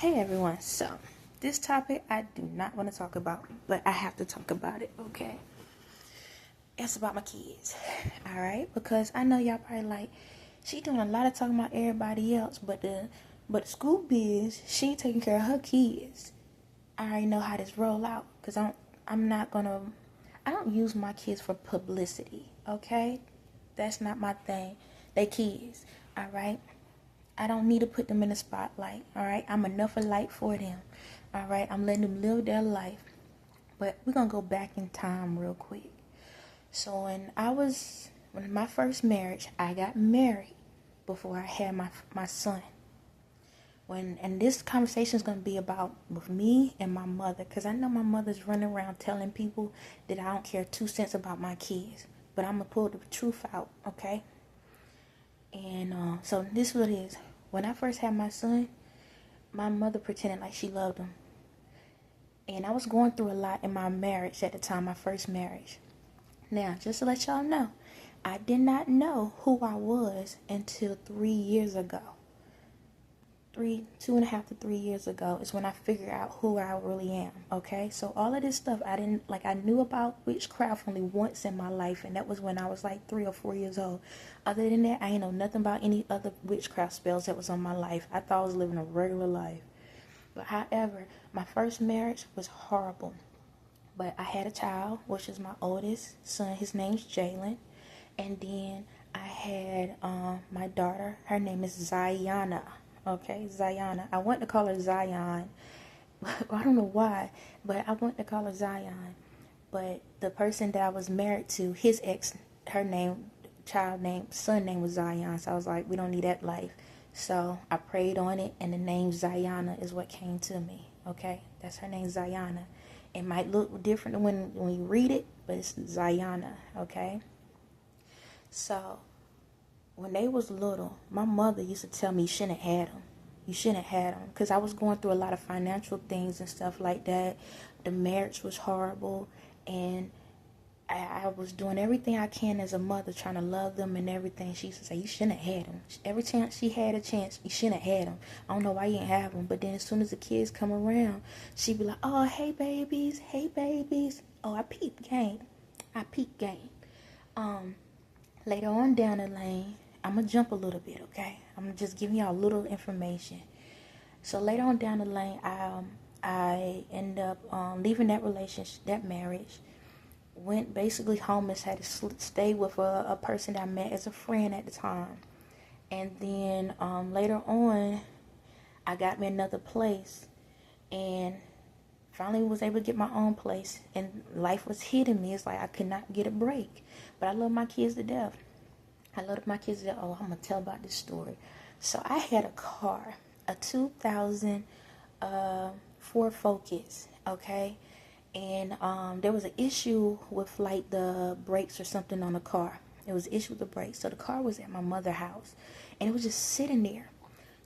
Hey everyone, so this topic I do not want to talk about, but I have to talk about it, okay? It's about my kids, alright? Because I know y'all probably like, she doing a lot of talking about everybody else, but the school biz, she taking care of her kids. I already know how this roll out, because I don't use my kids for publicity, okay? That's not my thing. They kids, alright? I don't need to put them in the spotlight, all right? I'm enough of light for them, all right? I'm letting them live their life. But we're going to go back in time real quick. So when my first marriage, I got married before I had my son. And this conversation is going to be about with me and my mother, because I know my mother's running around telling people that I don't care 2 cents about my kids. But I'm going to pull the truth out, okay? And so this is what it is. When I first had my son, my mother pretended like she loved him. And I was going through a lot in my marriage at the time, my first marriage. Now, just to let y'all know, I did not know who I was until 3 years ago. 2.5 to 3 years ago is when I figured out who I really am, okay? So all of this stuff, I knew about witchcraft only once in my life, and that was when I was like 3 or 4 years old. Other than that, I ain't know nothing about any other witchcraft spells that was on my life. I thought I was living a regular life. But however, my first marriage was horrible. But I had a child, which is my oldest son. His name's Jalen. And then I had my daughter. Her name is Zayana. Okay, Zayana. I want to call her Zion. I don't know why, but I want to call her Zion. But the person that I was married to, his ex, son name was Zion. So I was like, we don't need that life. So I prayed on it, and the name Zayana is what came to me. Okay, that's her name, Zayana. It might look different when you read it, but it's Zayana. Okay, so when they was little, my mother used to tell me you shouldn't have had them. You shouldn't have had them. Because I was going through a lot of financial things and stuff like that. The marriage was horrible. And I was doing everything I can as a mother, trying to love them and everything. She used to say, you shouldn't have had them. Every chance she had a chance, you shouldn't have had them. I don't know why you didn't have them. But then as soon as the kids come around, she'd be like, oh, hey, babies. Hey, babies. Oh, I peep game. Later on down the lane, I'm going to jump a little bit, okay? I'm just giving y'all a little information. So later on down the lane, I end up leaving that relationship, that marriage. Went basically homeless, had to stay with a person that I met as a friend at the time. And then later on, I got me another place. And finally was able to get my own place. And life was hitting me. It's like I could not get a break. But I love my kids to death. Oh, I'm going to tell about this story. So I had a car, a 2000 Ford Focus, okay? And there was an issue with like the brakes or something on the car. There was an issue with the brakes. So the car was at my mother's house. And it was just sitting there.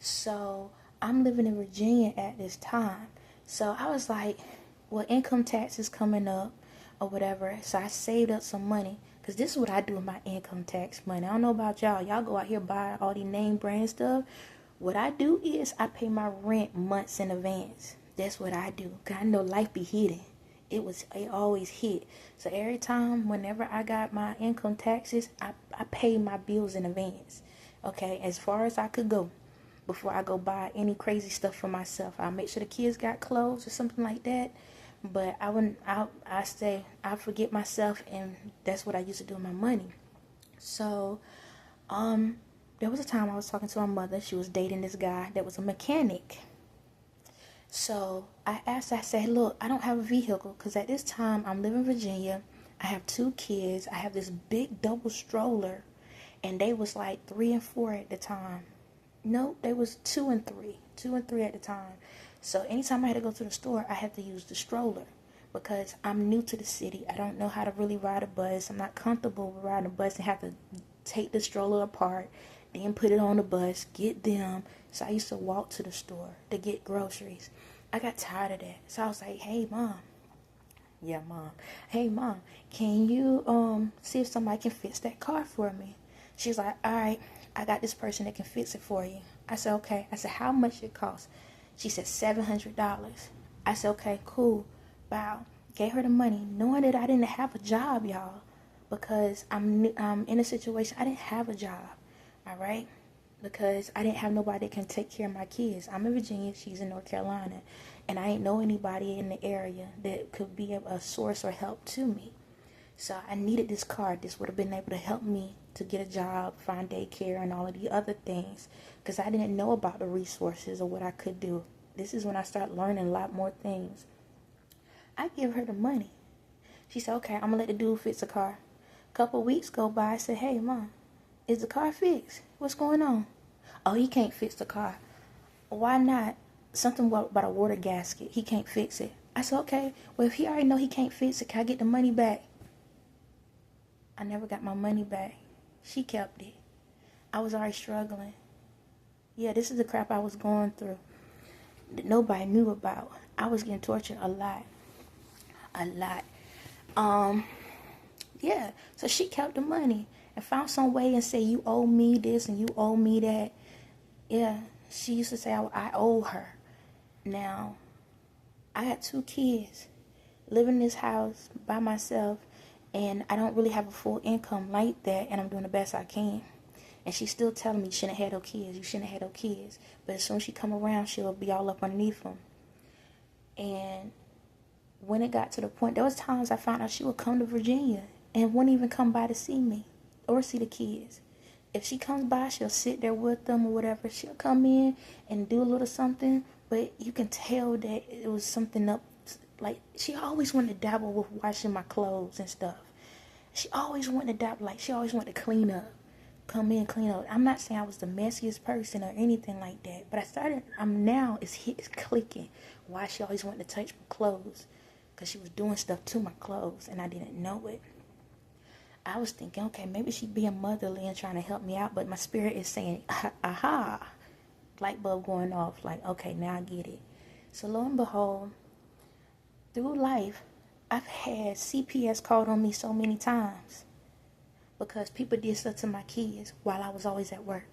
So I'm living in Virginia at this time. So I was like, well, income tax is coming up or whatever. So I saved up some money. Because this is what I do with my income tax money. I don't know about y'all. Y'all go out here buy all these name brand stuff. What I do is I pay my rent months in advance. That's what I do. Because I know life be hitting. It always hit. So every time, whenever I got my income taxes, I pay my bills in advance. Okay, as far as I could go before I go buy any crazy stuff for myself. I'll make sure the kids got clothes or something like that. But I forget myself, and that's what I used to do with my money. So, there was a time I was talking to my mother. She was dating this guy that was a mechanic. So I asked her, I said, look, I don't have a vehicle because at this time I'm living in Virginia. I have 2 kids. I have this big double stroller, and they was like 3 and 4 at the time. No, they was 2 and 3. 2 and 3 at the time. So anytime I had to go to the store, I had to use the stroller because I'm new to the city. I don't know how to really ride a bus. I'm not comfortable with riding a bus and have to take the stroller apart, then put it on the bus, get them. So I used to walk to the store to get groceries. I got tired of that. So I was like, hey, Mom. Yeah, Mom. Hey, Mom, can you see if somebody can fix that car for me? She's like, all right, I got this person that can fix it for you. I said, okay. I said, how much it costs? She said $700. I said, okay, cool. Wow. Gave her the money, knowing that I didn't have a job, y'all, because I'm in a situation I didn't have a job. All right, because I didn't have nobody that can take care of my kids. I'm in Virginia, she's in North Carolina, and I ain't know anybody in the area that could be a source or help to me. So I needed this card. This would have been able to help me to get a job, find daycare, and all of the other things, because I didn't know about the resources or what I could do. This is when I started learning a lot more things. I give her the money. She said, okay, I'm going to let the dude fix the car. A couple weeks go by. I said, hey, Mom, is the car fixed? What's going on? Oh, he can't fix the car. Why not? Something about a water gasket. He can't fix it. I said, okay, well, if he already know he can't fix it, can I get the money back? I never got my money back. She kept it. I was already struggling. Yeah, this is the crap I was going through that nobody knew about. I was getting tortured a lot. Yeah, so she kept the money and found some way and say, you owe me this and you owe me that. Yeah, she used to say I owe her. Now, I got 2 kids, live in this house by myself, and I don't really have a full income like that, and I'm doing the best I can. And she's still telling me, you shouldn't have had no kids, you shouldn't have had no kids. But as soon as she come around, she'll be all up underneath them. And when it got to the point, there was times I found out she would come to Virginia and wouldn't even come by to see me or see the kids. If she comes by, she'll sit there with them or whatever. She'll come in and do a little something, but you can tell that it was something up. Like, she always wanted to dabble with washing my clothes and stuff. She always wanted to dabble, like, she always wanted to clean up. Come in, clean up. I'm not saying I was the messiest person or anything like that, but it's clicking why she always wanted to touch my clothes, because she was doing stuff to my clothes and I didn't know it. I was thinking, okay, maybe she's being motherly and trying to help me out, but my spirit is saying, aha, light bulb going off, like, okay, now I get it. So lo and behold, through life, I've had CPS called on me so many times because people did stuff to my kids while I was always at work,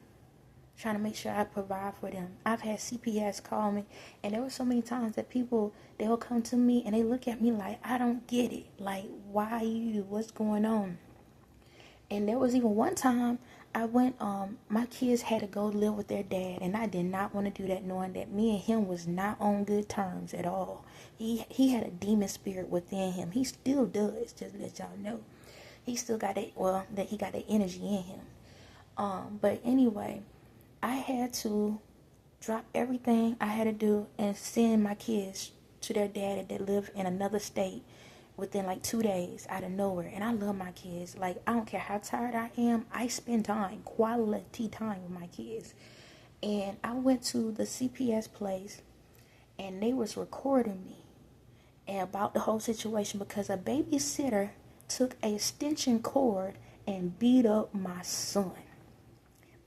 trying to make sure I provide for them. I've had CPS call me, and there were so many times that people, they'll come to me and they look at me like, I don't get it. Like, why you? What's going on? And there was even one time I went, my kids had to go live with their dad, and I did not want to do that, knowing that me and him was not on good terms at all. He had a demon spirit within him. He still does, just to let y'all know. He still got that, that he got that energy in him. But anyway, I had to drop everything I had to do and send my kids to their dad that lived in another state within like 2 days out of nowhere. And I love my kids. Like, I don't care how tired I am, I spend time, quality time with my kids. And I went to the CPS place and they was recording me and about the whole situation because a babysitter took a extension cord and beat up my son.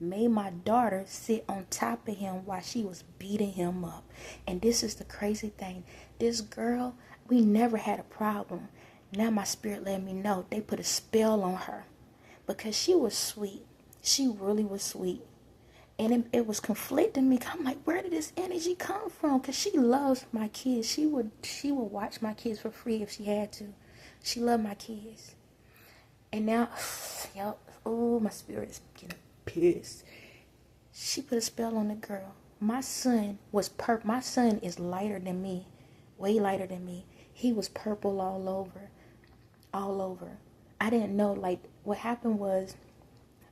Made my daughter sit on top of him while she was beating him up. And this is the crazy thing. This girl, we never had a problem. Now my spirit let me know they put a spell on her because she was sweet. She really was sweet. And it was conflicting me. I'm like, where did this energy come from? Because she loves my kids. She would watch my kids for free if she had to. She loved my kids. And now, my spirit is getting pissed. She put a spell on the girl. My son was purple. My son is lighter than me, way lighter than me. He was purple all over. I didn't know. Like, what happened was,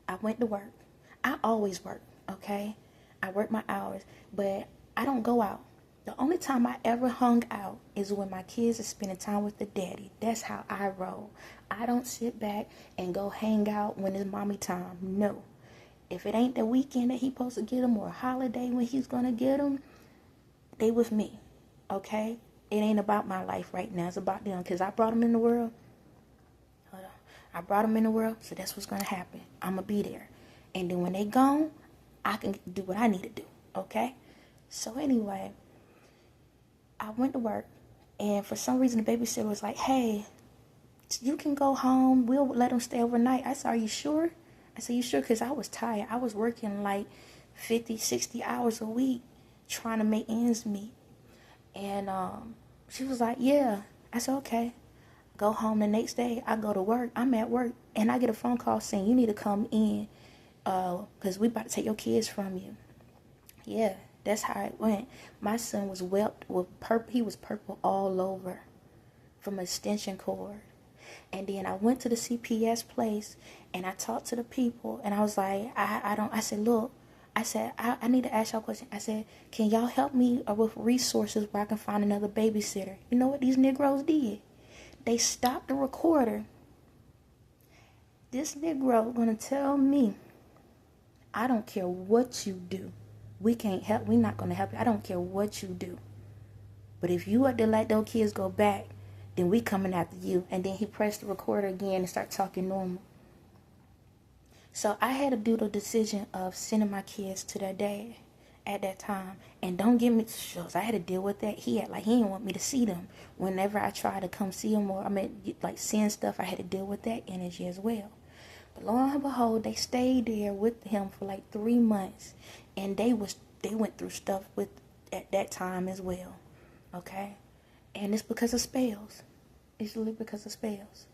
I went to work. I always work, okay? I work my hours, but I don't go out. The only time I ever hung out is when my kids are spending time with the daddy. That's how I roll. I don't sit back and go hang out when it's mommy time. No. If it ain't the weekend that he supposed to get them or a holiday when he's going to get them, they with me, okay? It ain't about my life right now. It's about them because I brought them in the world. Hold on. I brought them in the world, so that's what's going to happen. I'm going to be there. And then when they gone, I can do what I need to do, okay? So anyway, I went to work, and for some reason the babysitter was like, hey, you can go home. We'll let them stay overnight. I said, are you sure? I said, you sure? Because I was tired. I was working like 50, 60 hours a week. trying to make ends meet. And she was like, yeah. I said, okay. Go home the next day. I go to work. I'm at work. And I get a phone call saying, you need to come in because we about to take your kids from you. Yeah, that's how it went. My son was whelped with purple. He was purple all over from an extension cord. And then I went to the CPS place and I talked to the people and I was like, I said, look, I said, I need to ask y'all a question. I said, can y'all help me with resources where I can find another babysitter? You know what these Negroes did? They stopped the recorder. This Negro gonna tell me, I don't care what you do. We can't help. We're not gonna help you. I don't care what you do. But if you are to let those kids go back, then we coming after you. And then he pressed the recorder again and start talking normal. So I had to do the decision of sending my kids to their dad at that time. And don't get me shows. I had to deal with that. He didn't want me to see them. Whenever I tried to come see him or send stuff, I had to deal with that energy as well. But lo and behold, they stayed there with him for 3 months. And they went through stuff at that time as well. Okay? And it's because of spells. It's literally because of spells.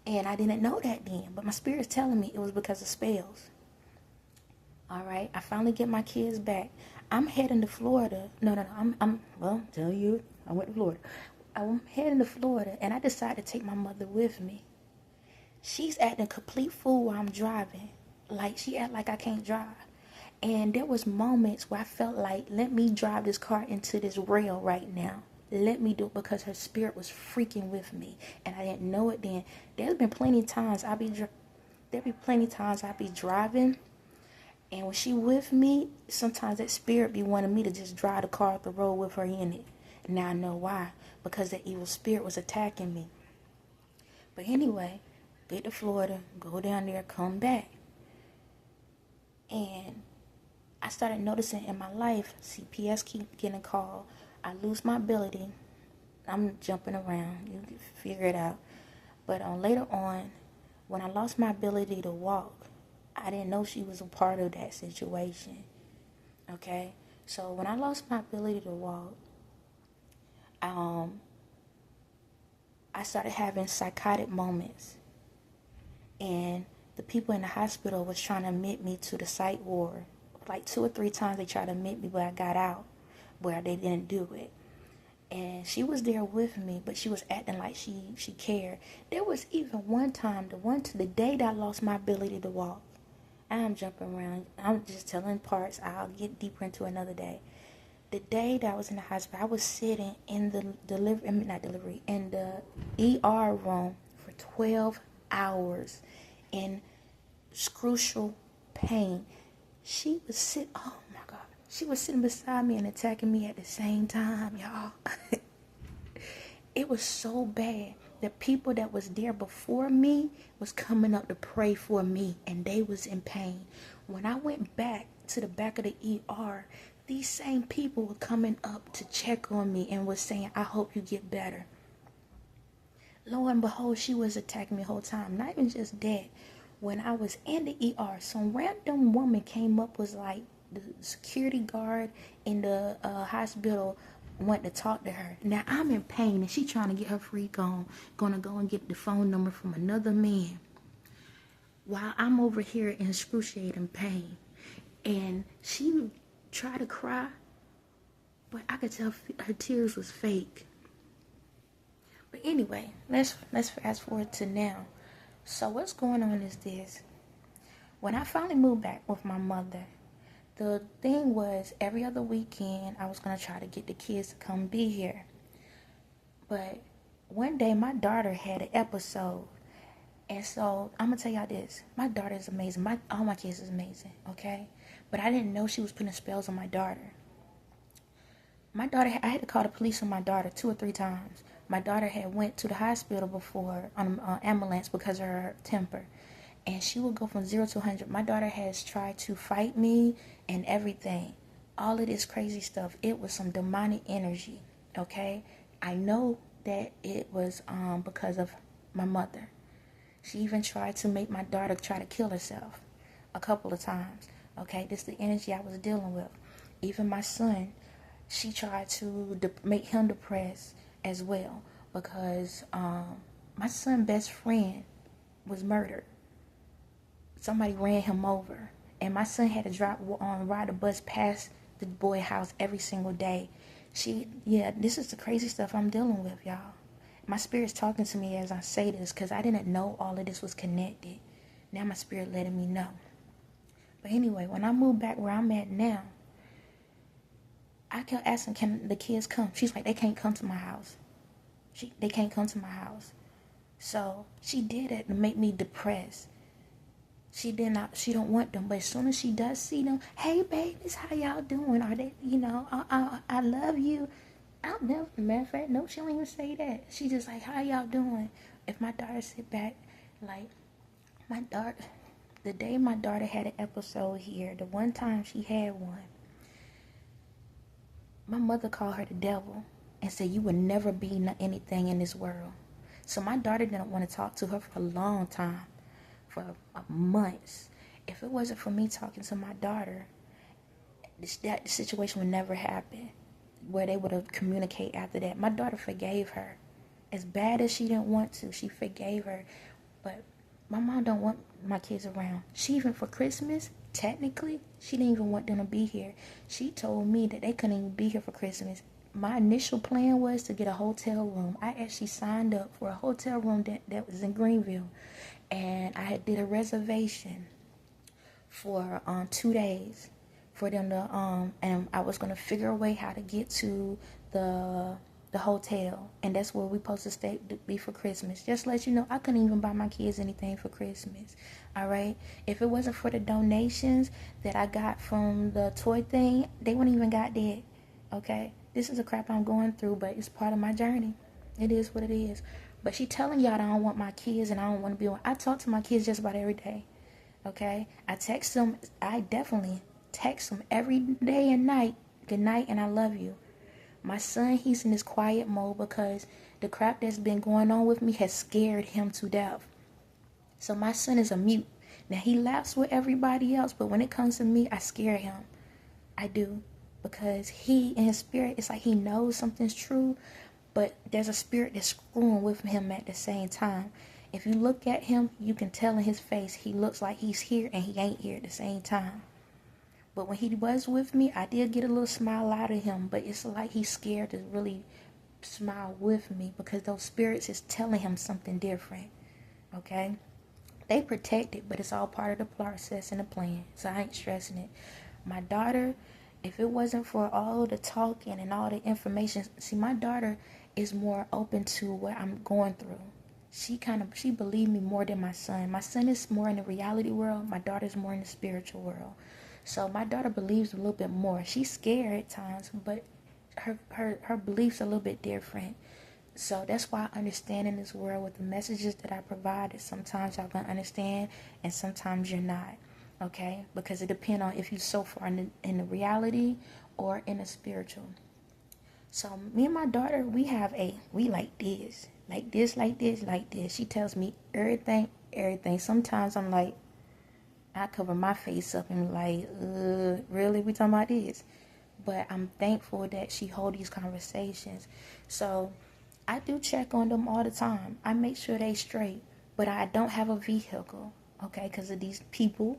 And I didn't know that then. But my spirit's telling me it was because of spells. All right. I finally get my kids back. I'm heading to Florida. No. Well, tell you, I went to Florida. I'm heading to Florida. And I decided to take my mother with me. She's acting a complete fool while I'm driving. She act like I can't drive. And there was moments where I felt like, let me drive this car into this rail right now. Let me do it, because her spirit was freaking with me. And I didn't know it then. There's been plenty of times I'll be driving. And when she with me, sometimes that spirit be wanting me to just drive the car off the road with her in it. And now I know why. Because that evil spirit was attacking me. But anyway, get to Florida, go down there, come back. And I started noticing in my life, CPS keep getting called. I lose my ability. I'm jumping around. You can figure it out. But later on, when I lost my ability to walk, I didn't know she was a part of that situation. Okay? So when I lost my ability to walk, I started having psychotic moments. And the people in the hospital was trying to admit me to the psych ward. 2 or 3 times they tried to admit me, but I got out. Where they didn't do it. And she was there with me, but she was acting like she cared. There was even one time, the day that I lost my ability to walk. I'm jumping around. I'm just telling parts. I'll get deeper into another day. The day that I was in the hospital, I was sitting in the in the ER room for 12 hours in excrucial pain. She was She was sitting beside me and attacking me at the same time, y'all. It was so bad. The people that was there before me was coming up to pray for me, and they was in pain. When I went back to the back of the ER, these same people were coming up to check on me and was saying, I hope you get better. Lo and behold, she was attacking me the whole time. Not even just that. When I was in the ER, some random woman came up, was like, the security guard in the hospital went to talk to her. Now I'm in pain and she trying to get her freak on. Gonna go and get the phone number from another man. While I'm over here in excruciating pain. And she tried to cry, but I could tell her tears was fake. But anyway, let's fast forward to now. So what's going on is this. When I finally moved back with my mother, the thing was, every other weekend, I was going to try to get the kids to come be here. But one day, my daughter had an episode. And so, I'm going to tell y'all this. My daughter is amazing. All my kids is amazing, okay? But I didn't know she was putting spells on my daughter. I had to call the police on my daughter 2 or 3 times. My daughter had went to the hospital before on an ambulance because of her temper. And she would go from 0 to 100. My daughter has tried to fight me and everything. All of this crazy stuff. It was some demonic energy. Okay? I know that it was because of my mother. She even tried to make my daughter try to kill herself a couple of times. Okay? This is the energy I was dealing with. Even my son, she tried to make him depressed as well, because my son's best friend was murdered. Somebody ran him over, and my son had to ride a bus past the boy house every single day. This is the crazy stuff I'm dealing with, y'all. My spirit's talking to me as I say this, because I didn't know all of this was connected. Now my spirit letting me know. But anyway, when I moved back where I'm at now, I kept asking, can the kids come? She's like, they can't come to my house. They can't come to my house. So she did it to make me depressed. She don't want them. But as soon as she does see them, hey babies, how y'all doing? Are they, I love you. I'll never, matter of fact, no, she don't even say that. She just like, how y'all doing? If my daughter sit back, like, the day my daughter had an episode here, the one time she had one, my mother called her the devil and said, you would never be anything in this world. So my daughter didn't want to talk to her for a long time, for months. If it wasn't for me talking to my daughter, that situation would never happen, where they would have communicated after that. My daughter forgave her. As bad as she didn't want to, she forgave her. But my mom don't want my kids around. She even for Christmas, technically, she didn't even want them to be here. She told me that they couldn't even be here for Christmas. My initial plan was to get a hotel room. I actually signed up for a hotel room that was in Greenville. And I had did a reservation for 2 days for them to, and I was going to figure a way how to get to the hotel, and that's where we supposed to stay to be for Christmas. Just to let you know, I couldn't even buy my kids anything for Christmas. All right, if it wasn't for the donations that I got from the toy thing, they wouldn't even got that. Okay, this is the crap I'm going through, but it's part of my journey. It is what it is. But she telling y'all that I don't want my kids and I don't want to be on. I talk to my kids just about every day. Okay, I text them. I definitely text them every day and night. Good night and I love you. My son, he's in this quiet mode because the crap that's been going on with me has scared him to death. So my son is a mute. Now he laughs with everybody else, but when it comes to me, I scare him. I do. Because he, in his spirit, it's like he knows something's true, but there's a spirit that's screwing with him at the same time. If you look at him, you can tell in his face, he looks like he's here and he ain't here at the same time. But when he was with me, I did get a little smile out of him, but it's like he's scared to really smile with me because those spirits is telling him something different. Okay? They protect it, but it's all part of the process and the plan, so I ain't stressing it. My daughter, if it wasn't for all the talking and all the information, see, my daughter is more open to what I'm going through. She believed me more than my son. My son is more in the reality world. My daughter's more in the spiritual world. So my daughter believes a little bit more. She's scared at times, but her beliefs are a little bit different. So that's why I understand in this world with the messages that I provide, that sometimes y'all gonna understand and sometimes you're not. Okay? Because it depends on if you're so far in the reality or in the spiritual. So me and my daughter, we like this. Like this, like this, like this. She tells me everything. Sometimes I'm like, I cover my face up and like, really? We talking about this? But I'm thankful that she hold these conversations. So I do check on them all the time. I make sure they straight. But I don't have a vehicle, okay, because of these people.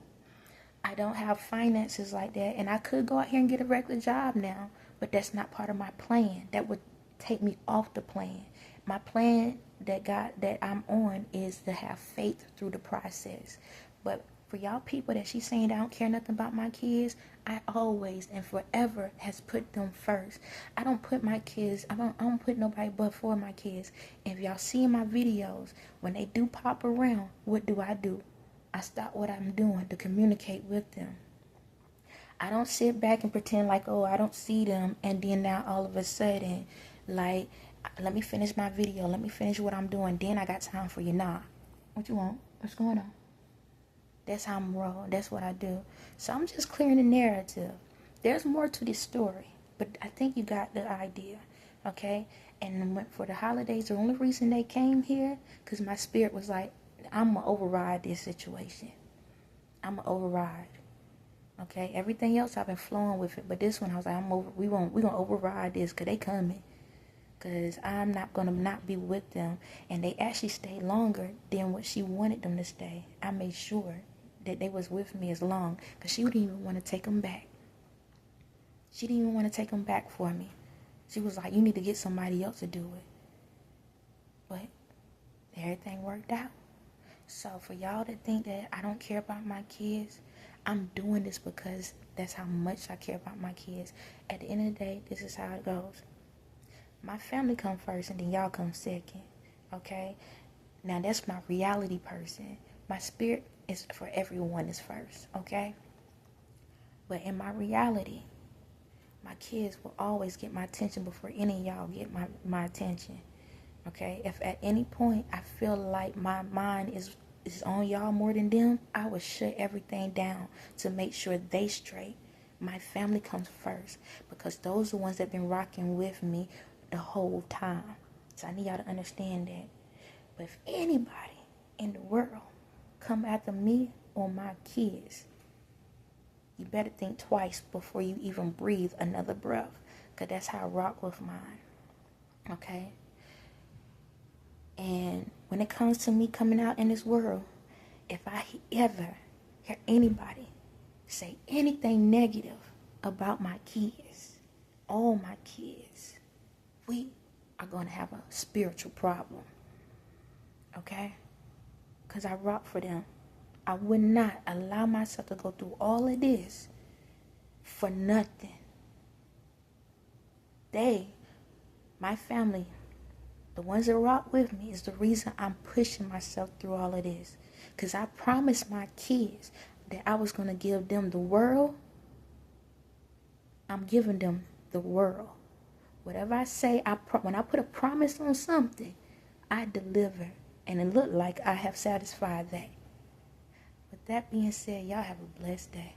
I don't have finances like that. And I could go out here and get a regular job now. But that's not part of my plan. That would take me off the plan. My plan that I'm on is to have faith through the process. But for y'all people that she's saying I don't care nothing about my kids, I always and forever has put them first. I don't put my kids, I don't put nobody but for my kids. If y'all see in my videos, when they do pop around, what do? I stop what I'm doing to communicate with them. I don't sit back and pretend like, oh, I don't see them, and then now all of a sudden, like, let me finish my video, let me finish what I'm doing, then I got time for you. Nah. What you want? What's going on? That's how I'm rolling. That's what I do. So I'm just clearing the narrative. There's more to this story, but I think you got the idea, okay? And for the holidays, the only reason they came here, because my spirit was like, I'm going to override this situation. I'm going to override. Okay, everything else I've been flowing with it, but this one I was like, we gonna override this, cause they coming, cause I'm not gonna not be with them, and they actually stayed longer than what she wanted them to stay. I made sure that they was with me as long, cause she didn't even want to take them back. She didn't even want to take them back for me. She was like, you need to get somebody else to do it. But everything worked out. So for y'all that think that I don't care about my kids, I'm doing this because that's how much I care about my kids. At the end of the day, this is how it goes. My family come first and then y'all come second. Okay? Now that's my reality person. My spirit is for everyone is first. Okay? But in my reality, my kids will always get my attention before any of y'all get my attention. Okay? If at any point I feel like my mind is on y'all more than them, I will shut everything down to make sure they straight. My family comes first because those are the ones that have been rocking with me the whole time. So I need y'all to understand that. But if anybody in the world come after me or my kids, you better think twice before you even breathe another breath, because that's how I rock with mine. Okay? And when it comes to me coming out in this world, if I ever hear anybody say anything negative about my kids, all my kids, we are going to have a spiritual problem. Okay? Because I rock for them. I would not allow myself to go through all of this for nothing. My family, the ones that rock with me, is the reason I'm pushing myself through all of this. Because I promised my kids that I was going to give them the world. I'm giving them the world. Whatever I say, when I put a promise on something, I deliver. And it looked like I have satisfied that. With that being said, y'all have a blessed day.